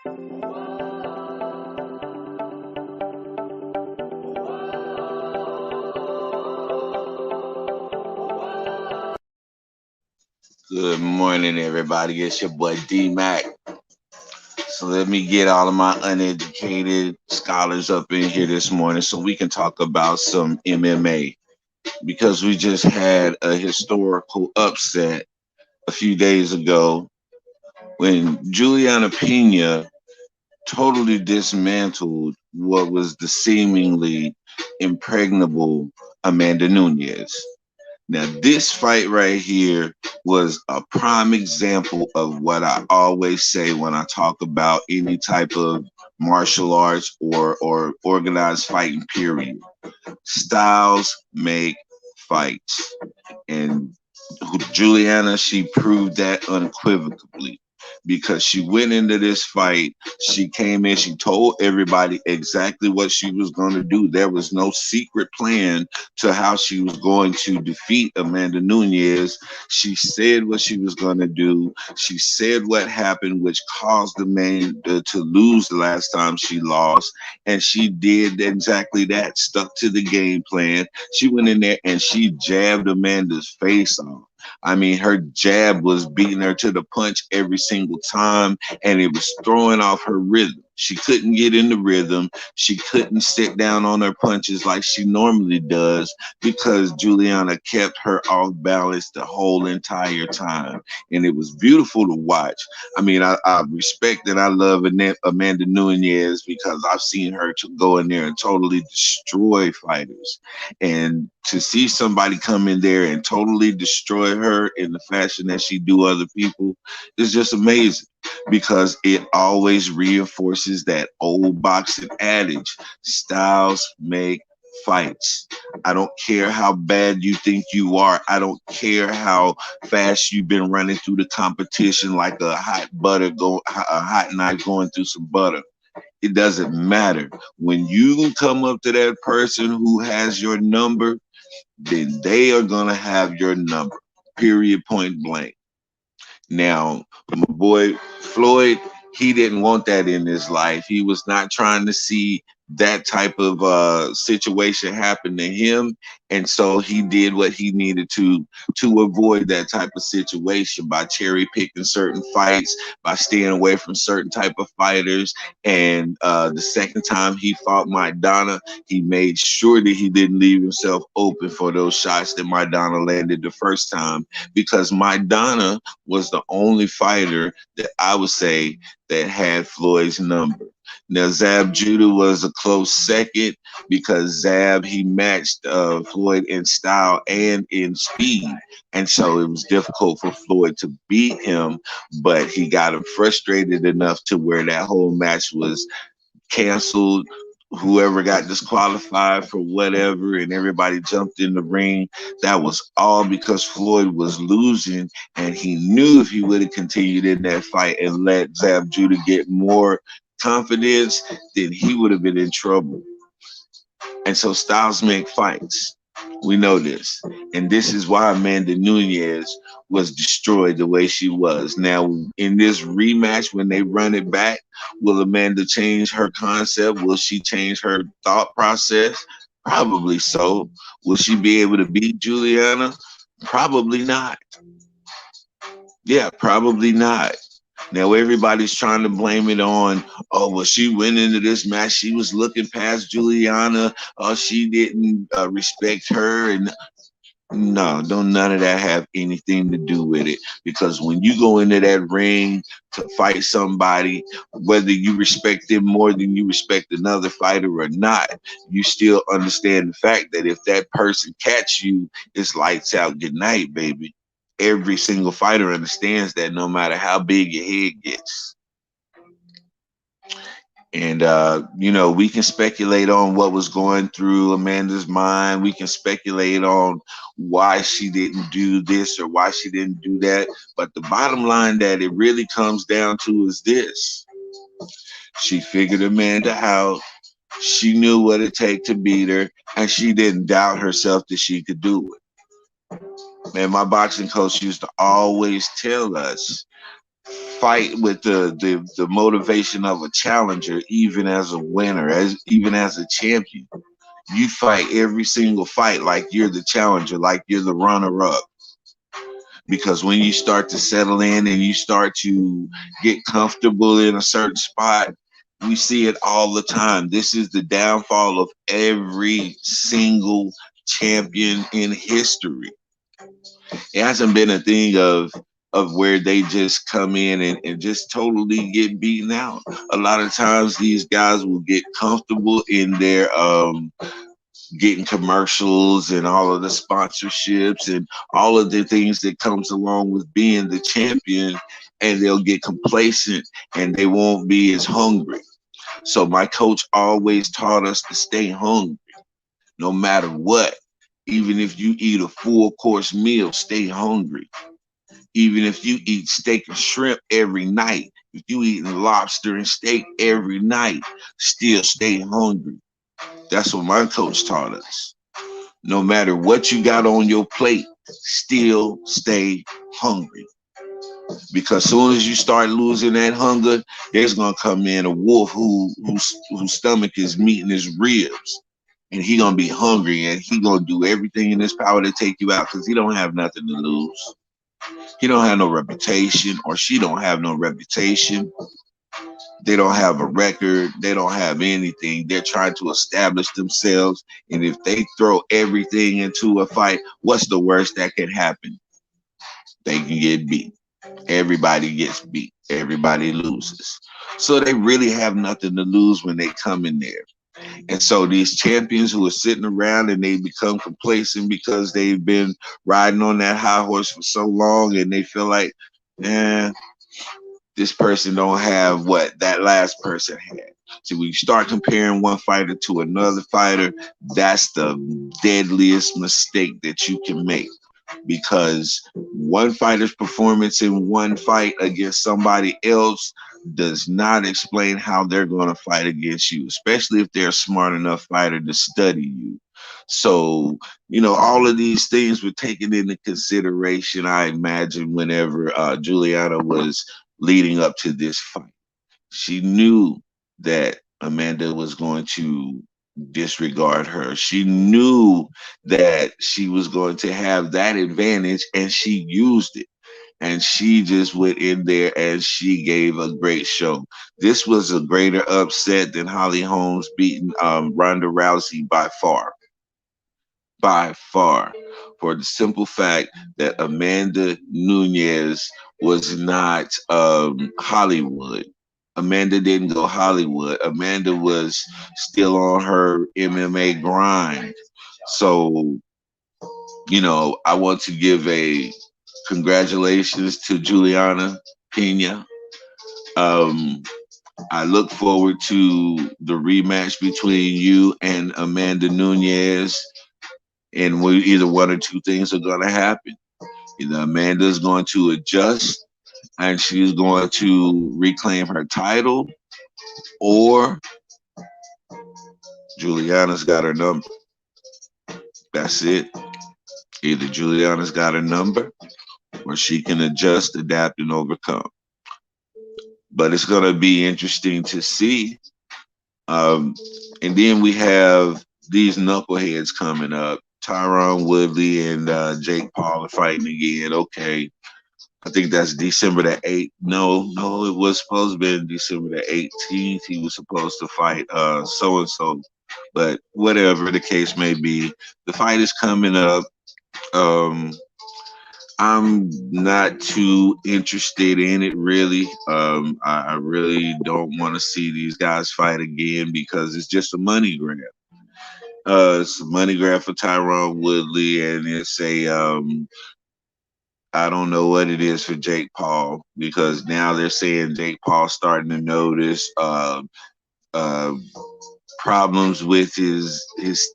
Good morning, everybody. It's your boy D Mac. So let me get all of my uneducated scholars up in here this morning so we can talk about some MMA because we just had a historical upset a few days ago when Julianna Pena totally dismantled what was the seemingly impregnable Amanda Nunes. Now, this fight right here was a prime example of what I always say when I talk about any type of martial arts or organized fighting, period. Styles make fights. And Juliana, she proved that unequivocally because she went into this fight. She came in, she told everybody exactly what she was going to do. There was no secret plan to how she was going to defeat Amanda Nunes. She said what she was going to do. She said what happened, which caused Amanda to lose the last time she lost. And she did exactly that, stuck to the game plan. She went in there and she jabbed Amanda's face off. I mean, her jab was beating her to the punch every single time, and it was throwing off her rhythm. She couldn't get in the rhythm. She couldn't sit down on her punches like she normally does because Juliana kept her off balance the whole entire time. And it was beautiful to watch. I mean, I respect and I love Amanda Nunes because I've seen her to go in there and totally destroy fighters. And to see somebody come in there and totally destroy her in the fashion that she do other people is just amazing because it always reinforces that old boxing adage: styles make fights. I don't care how bad you think you are. I don't care how fast you've been running through the competition like a hot knife going through some butter. It doesn't matter. When you come up to that person who has your number, then they are going to have your number, period, point blank. Now, my boy Floyd, he didn't want that in his life. He was not trying to see that type of situation happen to him, and so he did what he needed to avoid that type of situation by cherry picking certain fights, by staying away from certain type of fighters. And the second time he fought Maidana, he made sure that he didn't leave himself open for those shots that Maidana landed the first time, because Maidana was the only fighter that I would say that had Floyd's number. Now, Zab Judah was a close second because Zab, he matched Floyd in style and in speed. And so it was difficult for Floyd to beat him, but he got him frustrated enough to where that whole match was canceled. Whoever got disqualified for whatever and everybody jumped in the ring, that was all because Floyd was losing, and he knew if he would have continued in that fight and let Zab Judah get more confidence, then he would have been in trouble. And so styles make fights. We know this. And this is why Amanda Nunes was destroyed the way she was. Now, in this rematch, when they run it back, will Amanda change her concept? Will she change her thought process? Probably so. Will she be able to beat Juliana? Probably not. Yeah, probably not. Now everybody's trying to blame it on, oh, well, she went into this match, she was looking past Juliana, she didn't respect her, and no, don't none of that have anything to do with it. Because when you go into that ring to fight somebody, whether you respect them more than you respect another fighter or not, you still understand the fact that if that person catch you, it's lights out, good night, baby. Every single fighter understands that no matter how big your head gets. And, we can speculate on what was going through Amanda's mind. We can speculate on why she didn't do this or why she didn't do that. But the bottom line that it really comes down to is this. She figured Amanda out. She knew what it take to beat her, and she didn't doubt herself that she could do it. Man, my boxing coach used to always tell us, fight with the motivation of a challenger, even as a winner, even as a champion. You fight every single fight like you're the challenger, like you're the runner up. Because when you start to settle in and you start to get comfortable in a certain spot, we see it all the time. This is the downfall of every single champion in history. It hasn't been a thing of where they just come in and just totally get beaten out. A lot of times these guys will get comfortable in their getting commercials and all of the sponsorships and all of the things that comes along with being the champion, and they'll get complacent and they won't be as hungry. So my coach always taught us to stay hungry no matter what. Even if you eat a full course meal, stay hungry. Even if you eat steak and shrimp every night, if you eating lobster and steak every night, still stay hungry. That's what my coach taught us. No matter what you got on your plate, still stay hungry. Because soon as you start losing that hunger, there's gonna come in a wolf whose stomach is meeting his ribs, and he gonna be hungry, and he gonna do everything in his power to take you out because he don't have nothing to lose. He don't have no reputation, or she don't have no reputation. They don't have a record. They don't have anything. They're trying to establish themselves. And if they throw everything into a fight, what's the worst that can happen? They can get beat. Everybody gets beat. Everybody loses. So they really have nothing to lose when they come in there. And so these champions who are sitting around and they become complacent because they've been riding on that high horse for so long, and they feel like, eh, this person don't have what that last person had. So when you start comparing one fighter to another fighter, that's the deadliest mistake that you can make. Because one fighter's performance in one fight against somebody else does not explain how they're going to fight against you, especially if they're a smart enough fighter to study you. So, all of these things were taken into consideration, I imagine, whenever Juliana was leading up to this fight. She knew that Amanda was going to disregard her. She knew that she was going to have that advantage, and she used it. And she just went in there and she gave a great show. This was a greater upset than Holly Holmes beating Ronda Rousey by far. By far. For the simple fact that Amanda Nunes was not Hollywood. Amanda didn't go Hollywood. Amanda was still on her MMA grind. So, I want to give a congratulations to Julianna Pena. I look forward to the rematch between you and Amanda Nunes. And either one or two things are going to happen. Either Amanda's going to adjust and she's going to reclaim her title, or Juliana's got her number. That's it. Either Juliana's got her number, or she can adjust, adapt, and overcome. But it's going to be interesting to see. And then we have these knuckleheads coming up. Tyron Woodley and Jake Paul are fighting again. Okay. I think that's December the 8th. No, it was supposed to be December the 18th. He was supposed to fight so-and-so. But whatever the case may be, the fight is coming up. I'm not too interested in it, really. I really don't want to see these guys fight again because it's just a money grab. It's a money grab for Tyron Woodley, and it's I don't know what it is for Jake Paul, because now they're saying Jake Paul's starting to notice uh, problems with his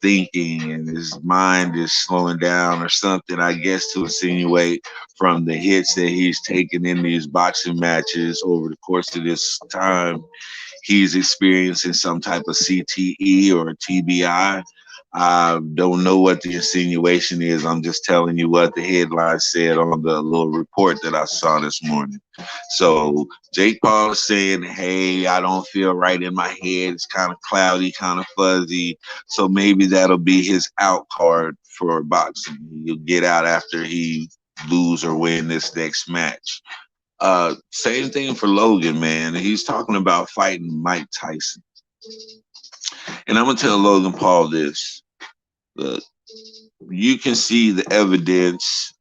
thinking, and his mind is slowing down or something, I guess, to insinuate from the hits that he's taken in these boxing matches over the course of this time. He's experiencing some type of CTE or TBI. I don't know what the insinuation is. I'm just telling you what the headline said on the little report that I saw this morning. So Jake Paul is saying, "Hey, I don't feel right in my head. It's kind of cloudy, kind of fuzzy. So maybe that'll be his out card for boxing. He'll get out after he lose or win this next match." Same thing for Logan, man. He's talking about fighting Mike Tyson, and I'm gonna tell Logan Paul this. Look, you can see the evidence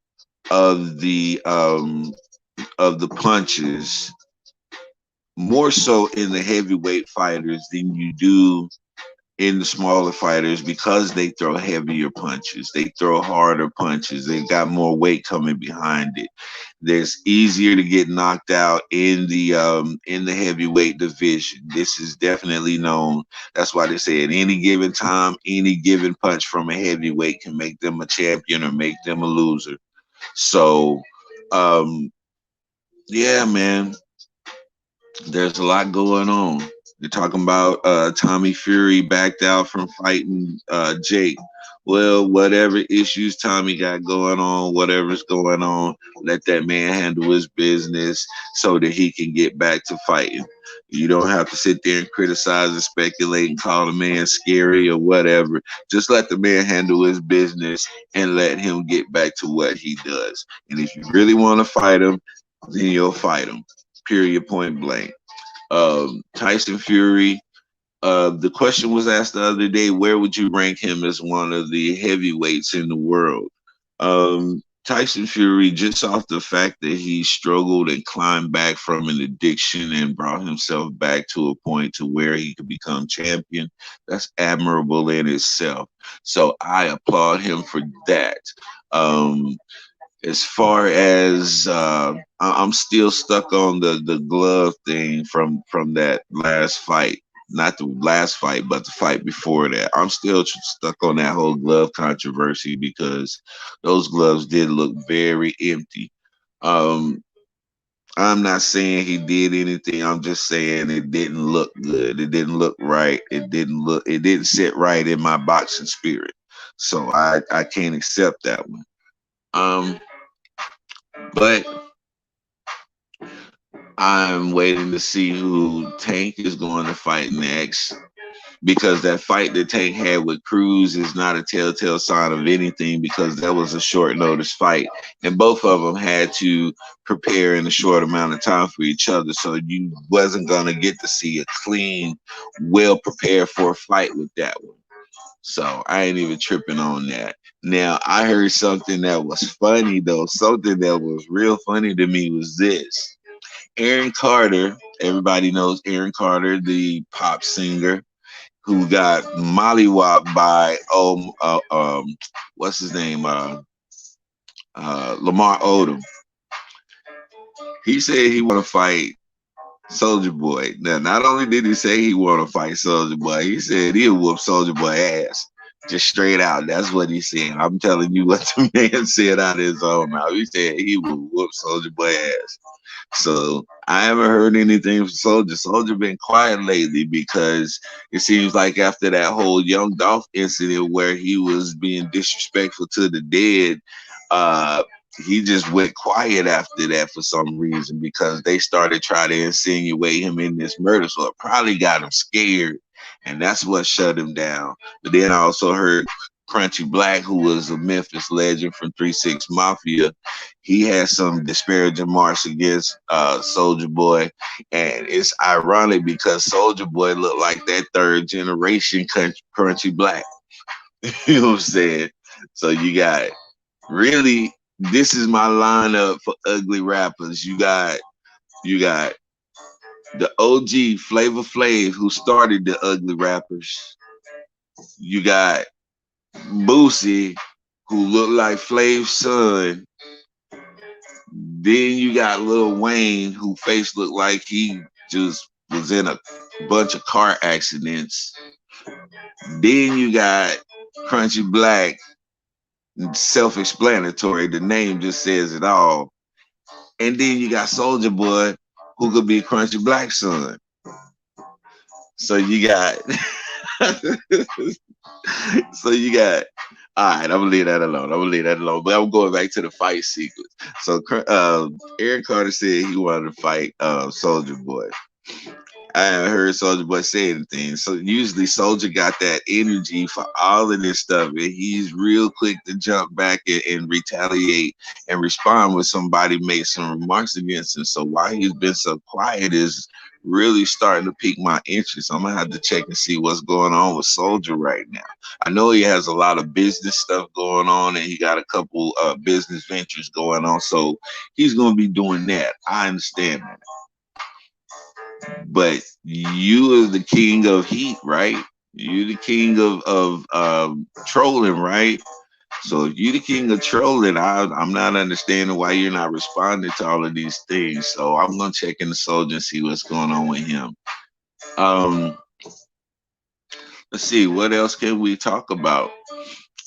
of the punches more so in the heavyweight fighters than you do in the smaller fighters because they throw heavier punches. They throw harder punches. They got more weight coming behind it. There's easier to get knocked out in the heavyweight division. This is definitely known. That's why they say at any given time, any given punch from a heavyweight can make them a champion or make them a loser. So, um, yeah, man, there's a lot going on. They're talking about Tommy Fury backed out from fighting Jake. Well, whatever issues Tommy got going on, whatever's going on, let that man handle his business so that he can get back to fighting. You don't have to sit there and criticize and speculate and call the man scary or whatever. Just let the man handle his business and let him get back to what he does. And if you really want to fight him, then you'll fight him. Period, point blank. Tyson Fury. The question was asked the other day: where would you rank him as one of the heavyweights in the world? Tyson Fury, just off the fact that he struggled and climbed back from an addiction and brought himself back to a point to where he could become champion, that's admirable in itself. So I applaud him for that. Um, as far as I'm still stuck on the glove thing from that last fight. Not the last fight, but the fight before that. I'm still stuck on that whole glove controversy because those gloves did look very empty. Um, I'm not saying he did anything. I'm just saying it didn't look good. It didn't look right. It didn't sit right in my boxing spirit. So I can't accept that one. Um, but I'm waiting to see who Tank is going to fight next because that fight that Tank had with Cruz is not a telltale sign of anything because that was a short notice fight. And both of them had to prepare in a short amount of time for each other. So you wasn't going to get to see a clean, well prepared for a fight with that one. So I ain't even tripping on that. Now I heard something that was funny though. Something that was real funny to me was this. Aaron Carter, everybody knows Aaron Carter, the pop singer who got mollywopped by what's his name, Lamar Odom. He said he want to fight Soldier Boy. Now, not only did he say he want to fight Soldier Boy, he said he'll whoop Soldier Boy ass. Just straight out. That's what he said. I'm telling you what the man said out of his own mouth. He said he will whoop Soldier Boy ass. So I haven't heard anything from Soldier. Soldier been quiet lately because it seems like after that whole Young Dolph incident where he was being disrespectful to the dead, uh, he just went quiet after that for some reason because they started trying to insinuate him in this murder. So it probably got him scared, and that's what shut him down. But then I also heard Crunchy Black, who was a Memphis legend from 3-6 Mafia, he had some disparaging remarks against Soldier Boy, and it's ironic because Soldier Boy looked like that third generation Crunchy Black. You know what I'm saying? So you got really, this is my lineup for ugly rappers. You got the OG Flavor Flav who started the ugly rappers. You got Boosie who looked like Flav's son. Then you got Lil Wayne who face looked like he just was in a bunch of car accidents. Then you got Crunchy Black, self-explanatory. The name just says it all. And then you got Soldier Boy, who could be Crunchy Black's son. So you got So you got, all right, I'm gonna leave that alone. I'm gonna leave that alone. But I'm going back to the fight sequence. So Aaron Carter said he wanted to fight Soldier Boy. I haven't heard Soldier Boy say anything. So usually Soldier got that energy for all of this stuff, and he's real quick to jump back and retaliate and respond when somebody makes some remarks against him. So why he's been so quiet is really starting to pique my interest. I'm gonna have to check and see what's going on with Soldier right now. I know he has a lot of business stuff going on, and he got a couple business ventures going on. So he's gonna be doing that. I understand that. But you are the king of heat, right? You the king of trolling, right? So if you the king of trolling, I'm not understanding why you're not responding to all of these things. So I'm gonna check in the soldier and see what's going on with him. Um, let's see, what else can we talk about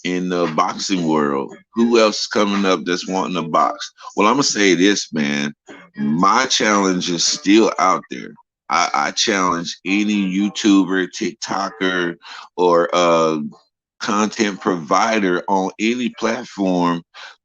in the boxing world? Who else is coming up that's wanting to box? Well, I'm gonna say this, man. My challenge is still out there. I challenge any YouTuber, TikToker, or content provider on any platform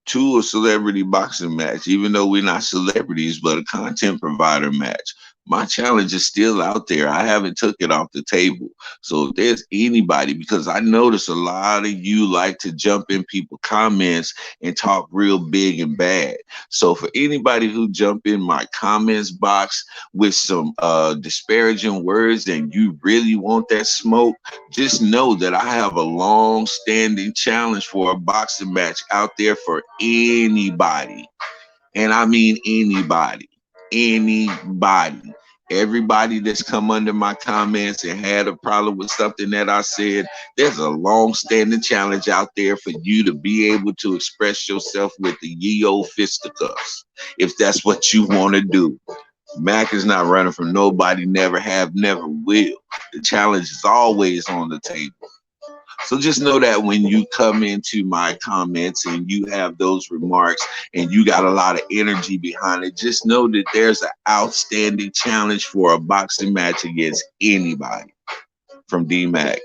to a celebrity boxing match, even though we're not celebrities, but a content provider match. My challenge is still out there. I haven't took it off the table. So if there's anybody, because I notice a lot of you like to jump in people comments and talk real big and bad. So for anybody who jump in my comments box with some disparaging words and you really want that smoke, just know that I have a long standing challenge for a boxing match out there for anybody. And I mean anybody. Anybody. Everybody that's come under my comments and had a problem with something that I said, there's a long standing challenge out there for you to be able to express yourself with the ye old fisticuffs, if that's what you want to do. Mac is not running from nobody, never have, never will. The challenge is always on the table. So just know that when you come into my comments and you have those remarks and you got a lot of energy behind it, just know that there's an outstanding challenge for a boxing match against anybody from D-Mac.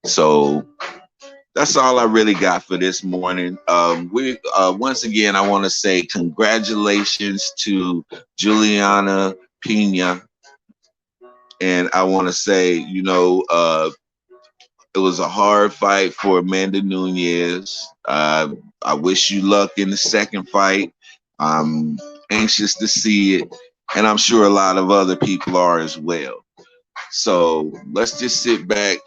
So that's all I really got for this morning. We once again, I want to say congratulations to Julianna Pena, and I want to say, it was a hard fight for Amanda Nunes. I wish you luck in the second fight. I'm anxious to see it, and I'm sure a lot of other people are as well. So let's just sit back,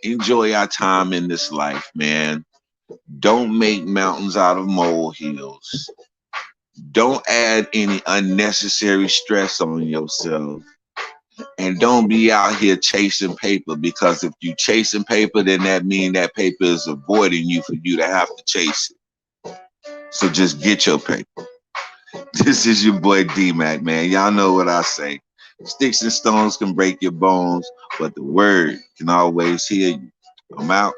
enjoy our time in this life, man. Don't make mountains out of molehills. Don't add any unnecessary stress on yourself. And don't be out here chasing paper, because if you chasing paper, then that means that paper is avoiding you for you to have to chase it. So just get your paper. This is your boy D-Mac, man. Y'all know what I say. Sticks and stones can break your bones, but the word can always heal you. I'm out.